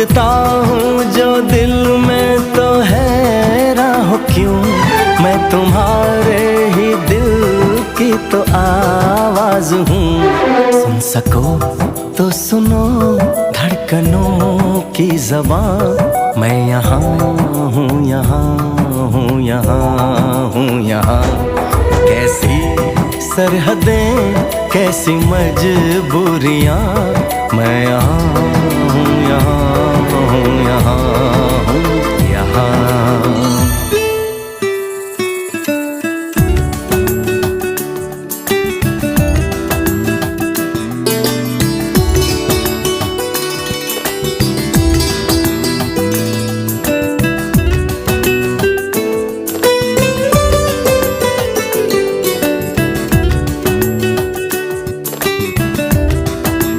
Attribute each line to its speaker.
Speaker 1: खोजता हूँ जो दिल में तो हैरान हो क्यों, मैं तुम्हारे ही दिल की तो आवाज हूँ। सुन सको तो सुनो धड़कनों की ज़बान, मैं यहाँ हूँ, यहाँ हूँ, यहाँ हूँ, यहाँ। कैसी सरहदें, कैसी मजबूरियाँ, मैं यहाँ हूँ, यहाँ हूँ, यहाँ।